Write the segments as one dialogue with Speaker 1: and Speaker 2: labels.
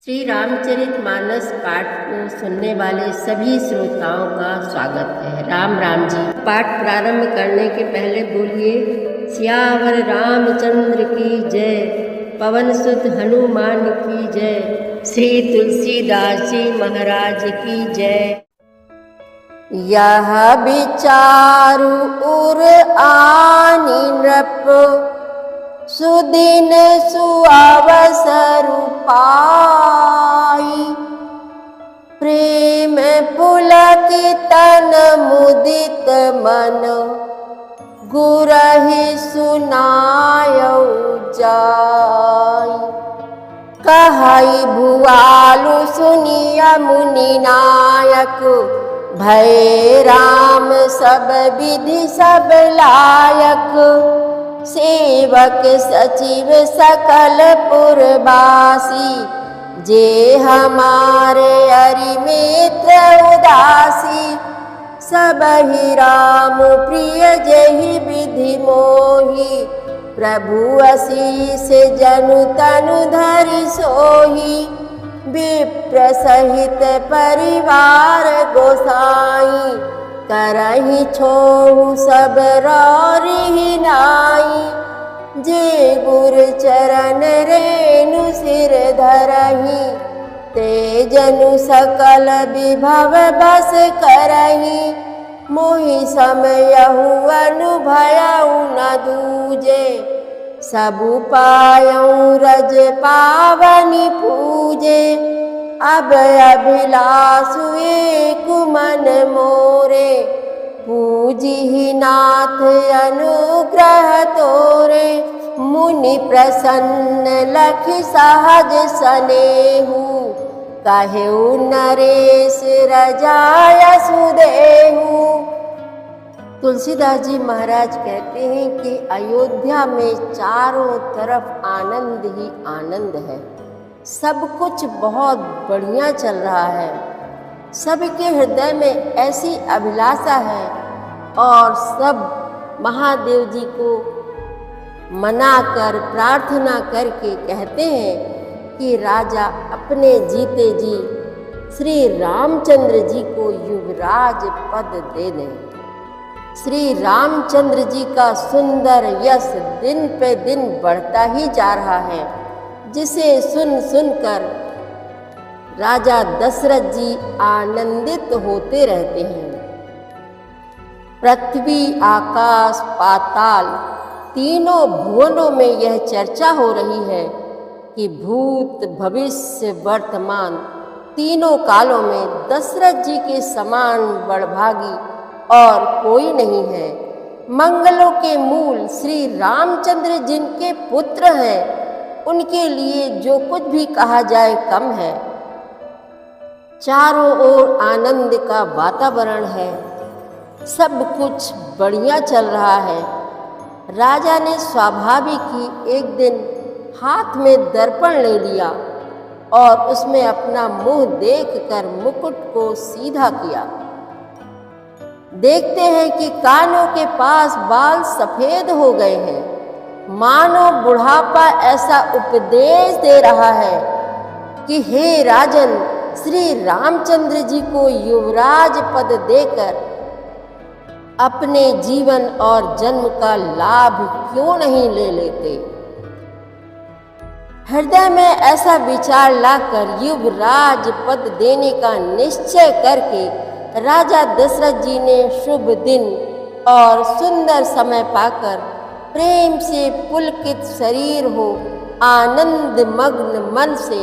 Speaker 1: श्री रामचरितमानस पाठ को सुनने वाले सभी श्रोताओं का स्वागत है। राम राम जी। पाठ प्रारंभ करने के पहले बोलिए सियावर रामचंद्र की जय, पवन सुत हनुमान की जय, श्री तुलसीदास जी महाराज की जय। यह विचारु उर आनि नृप, सुदिन सुअवसर पाई, प्रेम पुलकितन मुदित मन, गुरहि सुनायौ जाई। कहई भुआलु सुनिया मुनि नायक, भय राम सब विधि सब लायक। सेवक सचिव सकल पुरवासी, जे हमारे अरिमित्र उदासी। सबहि राम प्रिय जेहि विधि मोहि, प्रभु असीस जनु तनु धरि सोहि। विप्र सहित परिवार गोसाई, करहि छोहु सब रौरिहि नाई। जे गुर चरण रेणु सिर धरहि, ते जनु सकल विभव बस करहि। मोहि समयहु अनुभयउ न दूजे, सबु पायउ रज पावनि पूजे। अब अभिलाषु एक मन मोरे, पूजिहि नाथ अनुग्रह तोरे। मुनि प्रसन्न लखि सहज सनेहु, कहेउ नरेश रजाय सुदेहु। तुलसीदास जी महाराज कहते हैं कि अयोध्या में चारों तरफ आनंद ही आनंद है। सब कुछ बहुत बढ़िया चल रहा है। सबके हृदय में ऐसी अभिलाषा है और सब महादेव जी को मनाकर प्रार्थना करके कहते हैं कि राजा अपने जीते जी श्री रामचंद्र जी को युवराज पद दे दें। श्री रामचंद्र जी का सुंदर यश दिन पे दिन बढ़ता ही जा रहा है, जिसे सुन सुनकर राजा दशरथ जी आनंदित होते रहते हैं। पृथ्वी आकाश पाताल तीनों भुवनों में यह चर्चा हो रही है कि भूत भविष्य वर्तमान तीनों कालों में दशरथ जी के समान बड़भागी और कोई नहीं है। मंगलों के मूल श्री रामचंद्र जिनके पुत्र हैं, उनके लिए जो कुछ भी कहा जाए कम है। चारों ओर आनंद का वातावरण है, सब कुछ बढ़िया चल रहा है। राजा ने स्वाभाविक ही एक दिन हाथ में दर्पण ले लिया और उसमें अपना मुंह देखकर मुकुट को सीधा किया। देखते हैं कि कानों के पास बाल सफेद हो गए हैं, मानो बुढ़ापा ऐसा उपदेश दे रहा है कि हे राजन, श्री रामचंद्र जी को युवराज पद देकर अपने जीवन और जन्म का लाभ क्यों नहीं ले लेते। हृदय में ऐसा विचार लाकर युवराज पद देने का निश्चय करके राजा दशरथ जी ने शुभ दिन और सुंदर समय पाकर प्रेम से पुलकित शरीर हो आनंद मग्न मन से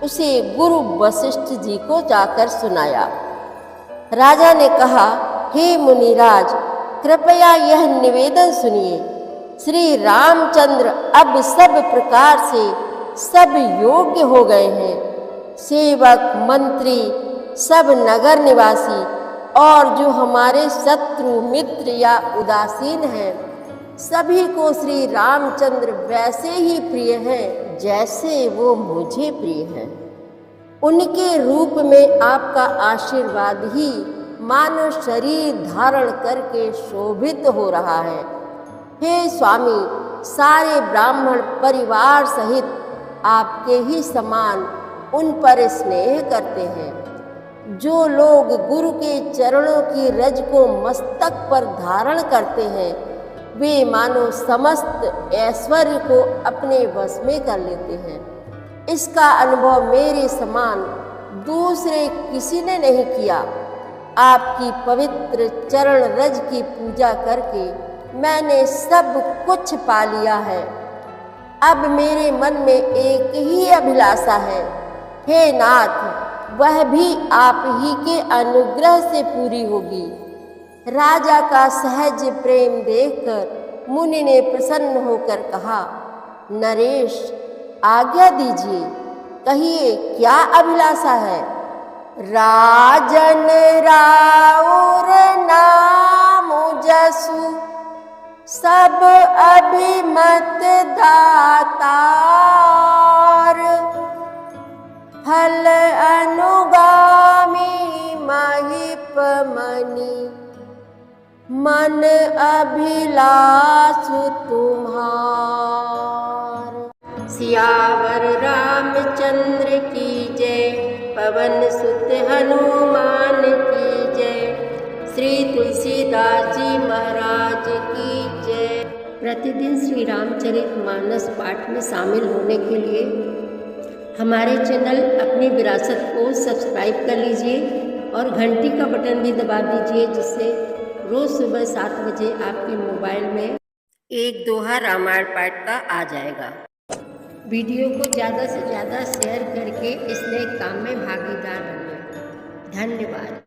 Speaker 1: उसे गुरु वशिष्ठ जी को जाकर सुनाया। राजा ने कहा, हे मुनिराज, कृपया यह निवेदन सुनिए। श्री रामचंद्र अब सब प्रकार से सब योग्य हो गए हैं। सेवक मंत्री सब नगर निवासी और जो हमारे शत्रु मित्र या उदासीन हैं, सभी को श्री रामचंद्र वैसे ही प्रिय हैं जैसे वो मुझे प्रिय हैं। उनके रूप में आपका आशीर्वाद ही मानव शरीर धारण करके शोभित हो रहा है। हे स्वामी, सारे ब्राह्मण परिवार सहित आपके ही समान उन पर स्नेह करते हैं। जो लोग गुरु के चरणों की रज को मस्तक पर धारण करते हैं वे मानो समस्त ऐश्वर्य को अपने वश में कर लेते हैं। इसका अनुभव मेरे समान दूसरे किसी ने नहीं किया। आपकी पवित्र चरण रज की पूजा करके मैंने सब कुछ पा लिया है। अब मेरे मन में एक ही अभिलाषा है, हे नाथ, वह भी आप ही के अनुग्रह से पूरी होगी। राजा का सहज प्रेम देखकर मुनि ने प्रसन्न होकर कहा, नरेश, आज्ञा दीजिए, कहिए क्या अभिलाषा है। राजन राउर नाम जसु सब अभिमत दातार, फल अनुगामी महिप मणि मन अभिलाष तुम्हार। सियावर रामचंद्र की जय, पवन सुत हनुमान की जय, श्री तुलसीदास जी महाराज की जय। प्रतिदिन श्री रामचरितमानस पाठ में शामिल होने के लिए हमारे चैनल अपनी विरासत को सब्सक्राइब कर लीजिए और घंटी का बटन भी दबा दीजिए, जिससे रोज़ सुबह 7 बजे आपके मोबाइल में एक दोहा रामायण पाठ का आ जाएगा। वीडियो को ज़्यादा से ज़्यादा शेयर करके इस नए काम में भागीदार बनिए। धन्यवाद।